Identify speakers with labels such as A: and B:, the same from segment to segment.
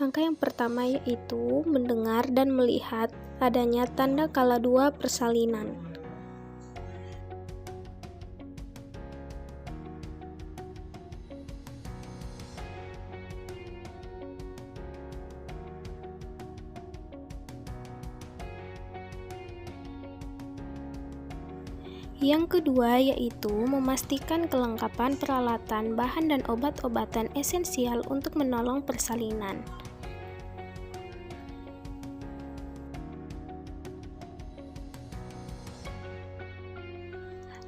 A: Langkah yang pertama yaitu mendengar dan melihat adanya tanda kala dua persalinan. Yang kedua yaitu memastikan kelengkapan peralatan, bahan dan obat-obatan esensial untuk menolong persalinan.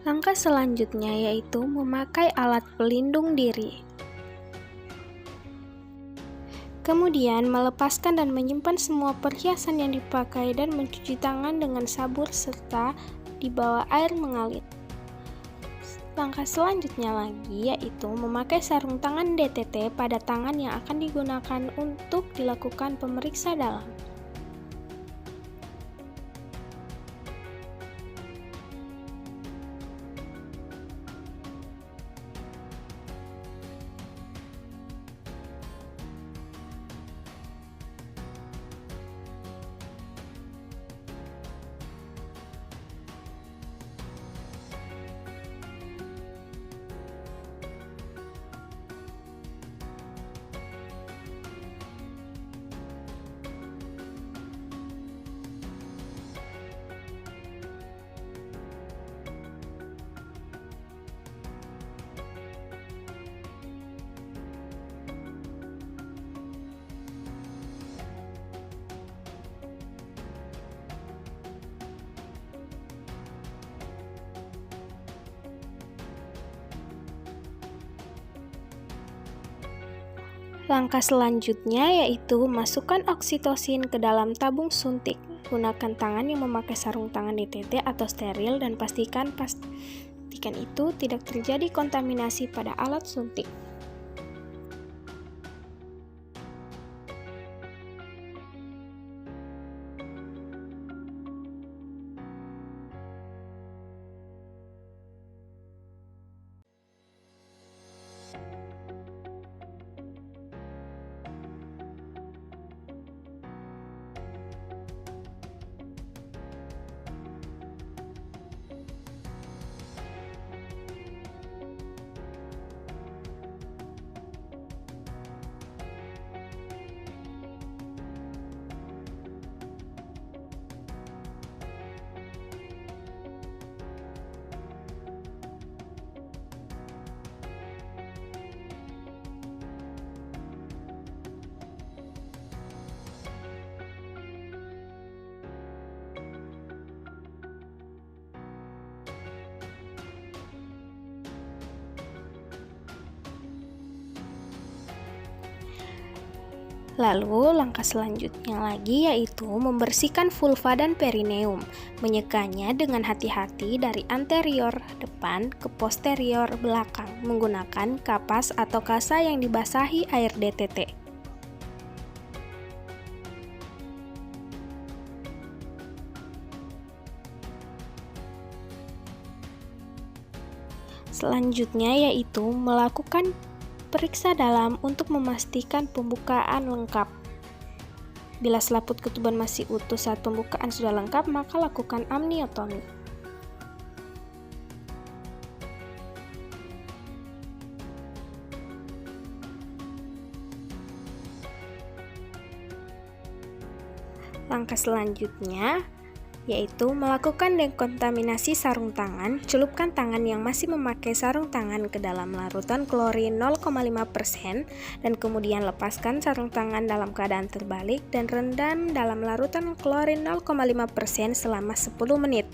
A: Langkah selanjutnya yaitu memakai alat pelindung diri. Kemudian melepaskan dan menyimpan semua perhiasan yang dipakai dan mencuci tangan dengan sabun serta di bawah air mengalir. Langkah selanjutnya lagi yaitu memakai sarung tangan DTT pada tangan yang akan digunakan untuk dilakukan pemeriksa dalam. Langkah selanjutnya yaitu masukkan oksitosin ke dalam tabung suntik. Gunakan tangan yang memakai sarung tangan DTT atau steril dan pastikan itu tidak terjadi kontaminasi pada alat suntik. Lalu langkah selanjutnya lagi yaitu membersihkan vulva dan perineum, menyekanya dengan hati-hati dari anterior depan ke posterior belakang menggunakan kapas atau kasa yang dibasahi air DTT. Selanjutnya yaitu melakukan periksa dalam untuk memastikan pembukaan lengkap. Bila selaput ketuban masih utuh saat pembukaan sudah lengkap, maka lakukan amniotomi. Langkah selanjutnya yaitu melakukan dekontaminasi sarung tangan. Celupkan tangan yang masih memakai sarung tangan ke dalam larutan klorin 0,5% dan kemudian lepaskan sarung tangan dalam keadaan terbalik dan rendam dalam larutan klorin 0,5% selama 10 menit.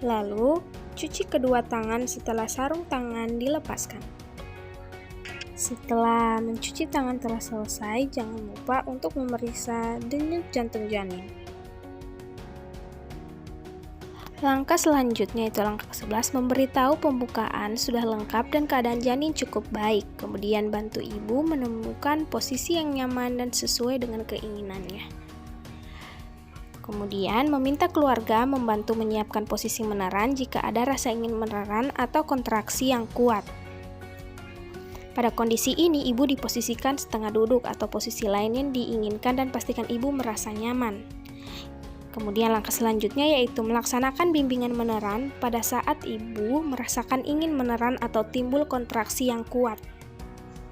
A: Lalu, cuci kedua tangan setelah sarung tangan dilepaskan. Setelah mencuci tangan telah selesai, jangan lupa untuk memeriksa denyut jantung janin. Langkah selanjutnya itu langkah 11, memberitahu pembukaan sudah lengkap dan keadaan janin cukup baik. Kemudian bantu ibu menemukan posisi yang nyaman dan sesuai dengan keinginannya. Kemudian meminta keluarga membantu menyiapkan posisi meneran jika ada rasa ingin meneran atau kontraksi yang kuat. Pada kondisi ini, ibu diposisikan setengah duduk atau posisi lain yang diinginkan dan pastikan ibu merasa nyaman. Kemudian langkah selanjutnya yaitu melaksanakan bimbingan meneran pada saat ibu merasakan ingin meneran atau timbul kontraksi yang kuat.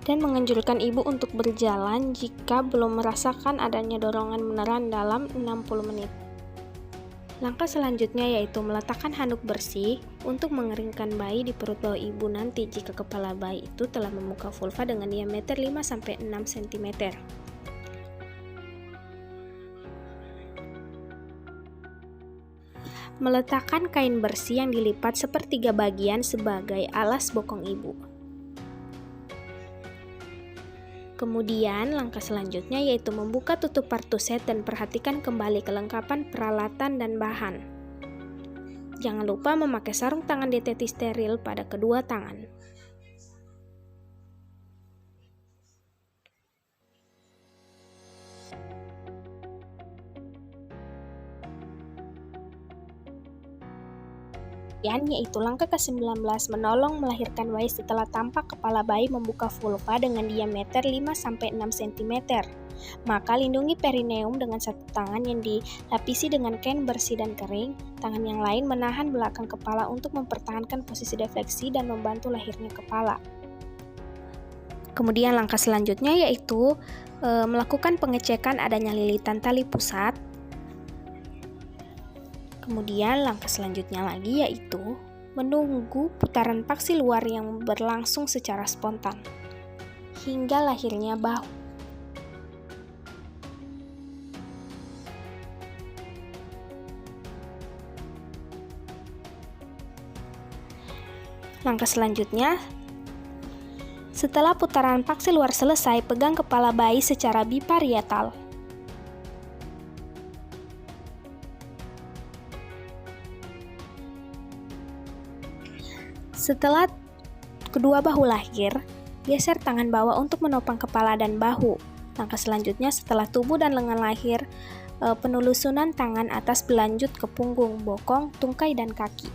A: Dan menganjurkan ibu untuk berjalan jika belum merasakan adanya dorongan meneran dalam 60 menit. Langkah selanjutnya yaitu meletakkan handuk bersih untuk mengeringkan bayi di perut bawah ibu nanti jika kepala bayi itu telah membuka vulva dengan diameter 5-6 cm. Meletakkan kain bersih yang dilipat sepertiga bagian sebagai alas bokong ibu. Kemudian langkah selanjutnya yaitu membuka tutup partuset dan perhatikan kembali kelengkapan peralatan dan bahan. Jangan lupa memakai sarung tangan DTT steril pada kedua tangan. Yaitu langkah ke-19, menolong melahirkan bayi setelah tampak kepala bayi membuka vulva dengan diameter 5-6 cm. Maka lindungi perineum dengan satu tangan yang dilapisi dengan kain bersih dan kering, tangan yang lain menahan belakang kepala untuk mempertahankan posisi defleksi dan membantu lahirnya kepala. Kemudian langkah selanjutnya yaitu melakukan pengecekan adanya lilitan tali pusat. Kemudian langkah selanjutnya lagi yaitu menunggu putaran paksi luar yang berlangsung secara spontan hingga lahirnya bahu. Langkah selanjutnya, setelah putaran paksi luar selesai, pegang kepala bayi secara biparietal. Setelah kedua bahu lahir, geser tangan bawah untuk menopang kepala dan bahu. Langkah selanjutnya setelah tubuh dan lengan lahir, penelusuran tangan atas berlanjut ke punggung, bokong, tungkai, dan kaki.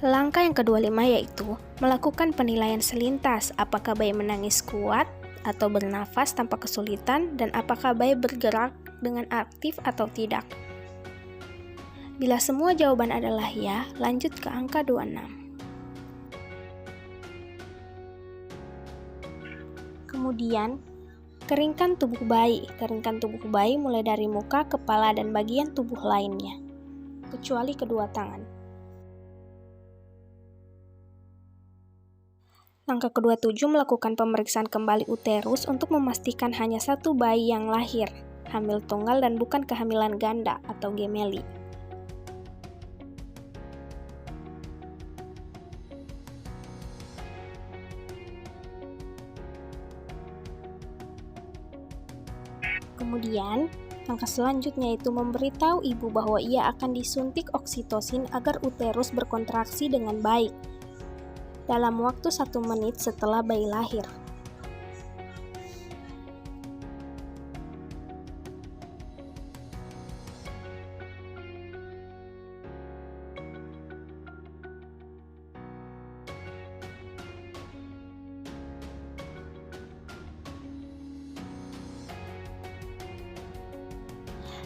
A: Langkah yang ke-25 yaitu melakukan penilaian selintas, apakah bayi menangis kuat atau bernafas tanpa kesulitan, dan apakah bayi bergerak dengan aktif atau tidak. Bila semua jawaban adalah ya, lanjut ke angka 26. Kemudian, keringkan tubuh bayi. Keringkan tubuh bayi mulai dari muka, kepala, dan bagian tubuh lainnya, kecuali kedua tangan. Langkah ke-27, melakukan pemeriksaan kembali uterus untuk memastikan hanya satu bayi yang lahir, hamil tunggal dan bukan kehamilan ganda atau gemeli. Kemudian, langkah selanjutnya itu memberitahu ibu bahwa ia akan disuntik oksitosin agar uterus berkontraksi dengan baik dalam waktu 1 menit setelah bayi lahir.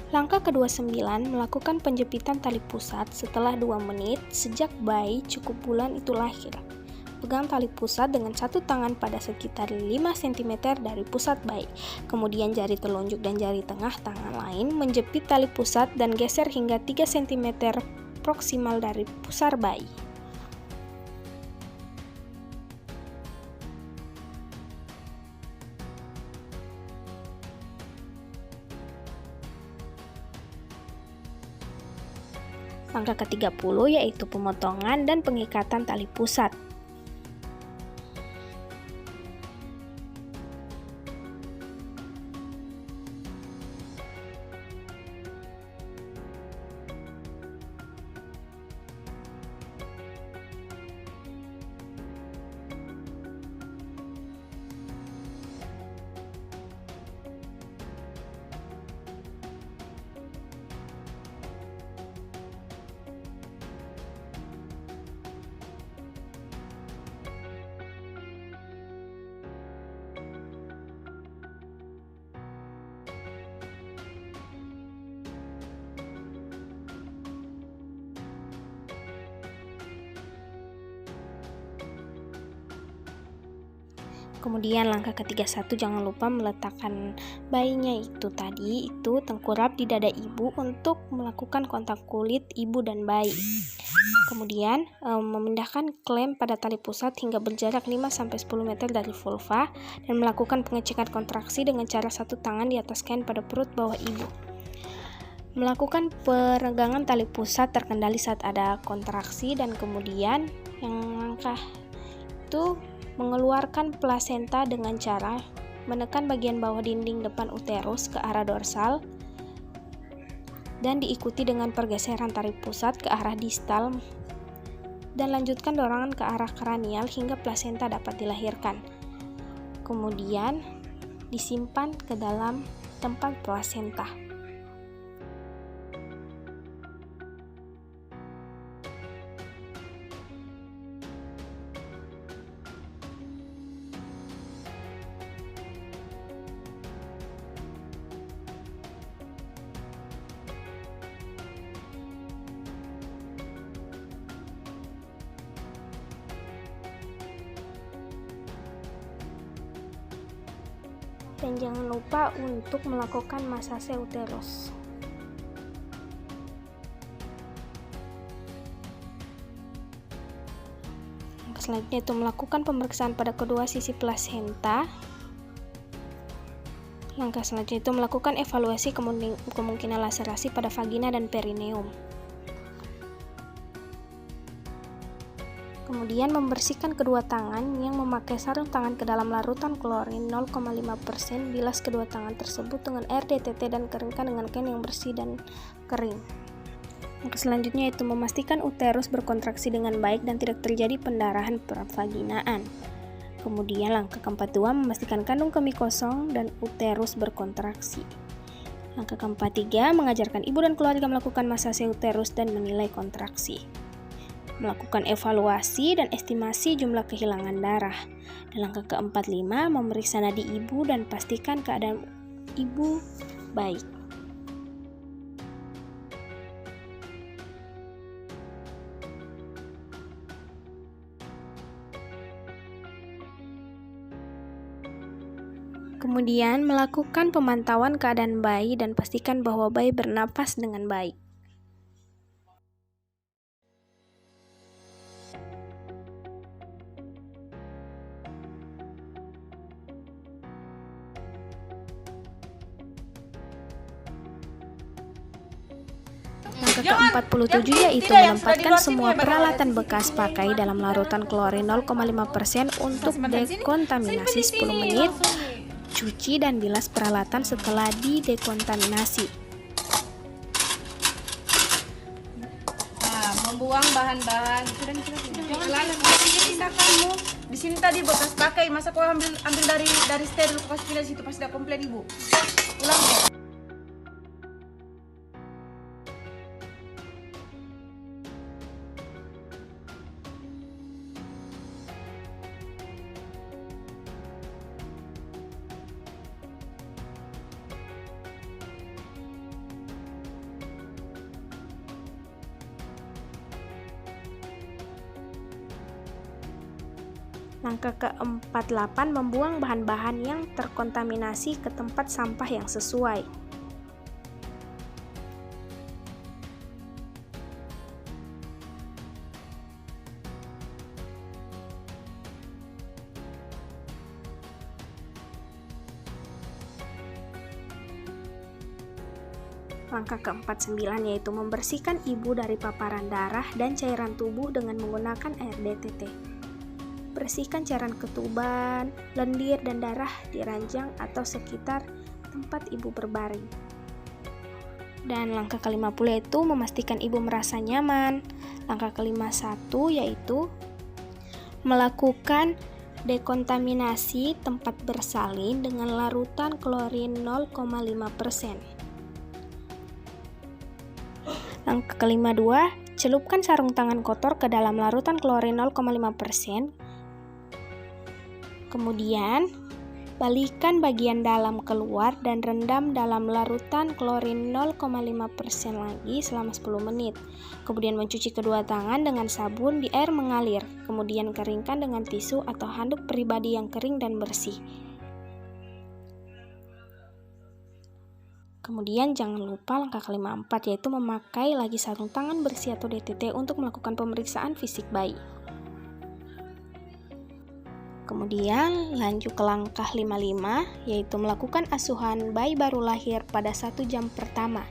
A: Langkah ke-29, melakukan penjepitan tali pusat setelah 2 menit sejak bayi cukup bulan itu lahir. Pegang tali pusat dengan satu tangan pada sekitar 5 cm dari pusat bayi. Kemudian jari telunjuk dan jari tengah tangan lain menjepit tali pusat dan geser hingga 3 cm proksimal dari pusar bayi. Langkah ke-30 yaitu pemotongan dan pengikatan tali pusat. Kemudian langkah ke-31, jangan lupa meletakkan bayinya itu tengkurap di dada ibu untuk melakukan kontak kulit ibu dan bayi. Kemudian memindahkan klem pada tali pusat hingga berjarak 5-10 meter dari vulva dan melakukan pengecekan kontraksi dengan cara satu tangan di atas kain pada perut bawah ibu. Melakukan peregangan tali pusat terkendali saat ada kontraksi, dan kemudian yang langkah itu mengeluarkan plasenta dengan cara menekan bagian bawah dinding depan uterus ke arah dorsal dan diikuti dengan pergeseran tali pusat ke arah distal dan lanjutkan dorongan ke arah kranial hingga plasenta dapat dilahirkan. Kemudian disimpan ke dalam tempat plasenta. Dan jangan lupa untuk melakukan masase uterus. Selanjutnya itu melakukan pemeriksaan pada kedua sisi plasenta. Langkah selanjutnya itu melakukan evaluasi kemungkinan laserasi pada vagina dan perineum. Kemudian membersihkan kedua tangan yang memakai sarung tangan ke dalam larutan klorin 0,5%, bilas kedua tangan tersebut dengan air DTT dan keringkan dengan kain yang bersih dan kering. Langkah selanjutnya itu memastikan uterus berkontraksi dengan baik dan tidak terjadi pendarahan pervaginaan. Kemudian langkah ke-42, memastikan kandung kemih kosong dan uterus berkontraksi. Langkah ke-43, mengajarkan ibu dan keluarga melakukan masase uterus dan menilai kontraksi. Melakukan evaluasi dan estimasi jumlah kehilangan darah. Dan langkah ke-45, memeriksa nadi ibu dan pastikan keadaan ibu baik. Kemudian melakukan pemantauan keadaan bayi dan pastikan bahwa bayi bernapas dengan baik. Langkah ke-47 yaitu menempatkan semua peralatan bekas pakai dalam larutan klorin 0,5% untuk dekontaminasi 10 menit. Cuci dan bilas peralatan setelah didekontaminasi.
B: Nah, membuang bahan-bahan. Jangan kamu. Di sini tadi bekas pakai, masa kau ambil dari steril kau kasih situ pas sudah komplain ibu. Ulang ya.
A: Langkah ke-48, membuang bahan-bahan yang terkontaminasi ke tempat sampah yang sesuai. Langkah ke-49 yaitu membersihkan ibu dari paparan darah dan cairan tubuh dengan menggunakan air DTT. Bersihkan cairan ketuban, lendir, dan darah di ranjang atau sekitar tempat ibu berbaring. Dan langkah ke-50 yaitu memastikan ibu merasa nyaman. Langkah ke-51 yaitu melakukan dekontaminasi tempat bersalin dengan larutan klorin 0,5%. Langkah ke-52, celupkan sarung tangan kotor ke dalam larutan klorin 0,5%. Kemudian, balikan bagian dalam keluar dan rendam dalam larutan klorin 0,5% lagi selama 10 menit. Kemudian mencuci kedua tangan dengan sabun di air mengalir. Kemudian keringkan dengan tisu atau handuk pribadi yang kering dan bersih. Kemudian jangan lupa langkah ke-54 yaitu memakai lagi sarung tangan bersih atau DTT untuk melakukan pemeriksaan fisik bayi. Kemudian lanjut ke langkah 55 yaitu melakukan asuhan bayi baru lahir pada 1 jam pertama.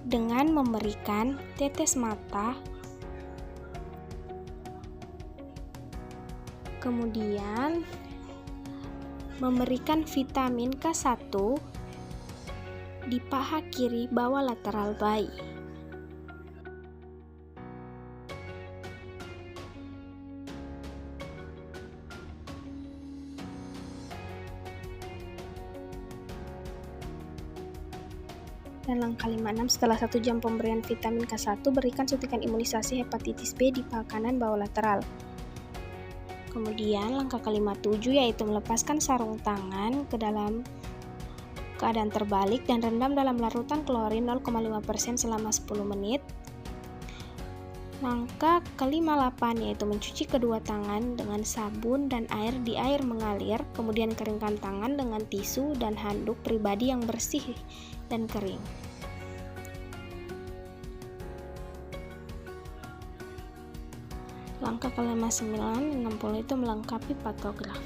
A: Dengan memberikan tetes mata, kemudian memberikan vitamin K1 di paha kiri bawah lateral bayi. Dan langkah 56, setelah 1 jam pemberian vitamin K1, berikan suntikan imunisasi hepatitis B di paha kanan bawah lateral. Kemudian langkah ke-57 yaitu melepaskan sarung tangan ke dalam keadaan terbalik dan rendam dalam larutan klorin 0,5% selama 10 menit. Langkah ke-58 yaitu mencuci kedua tangan dengan sabun dan air di air mengalir, kemudian keringkan tangan dengan tisu dan handuk pribadi yang bersih dan kering. Langkah ke-59, 60 itu melengkapi patograf.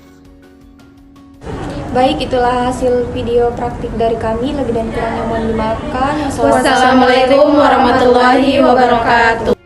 C: Baik, itulah hasil video praktik dari kami. Lebih dan kurangnya mohon dimaafkan.
B: Wassalamualaikum warahmatullahi wabarakatuh.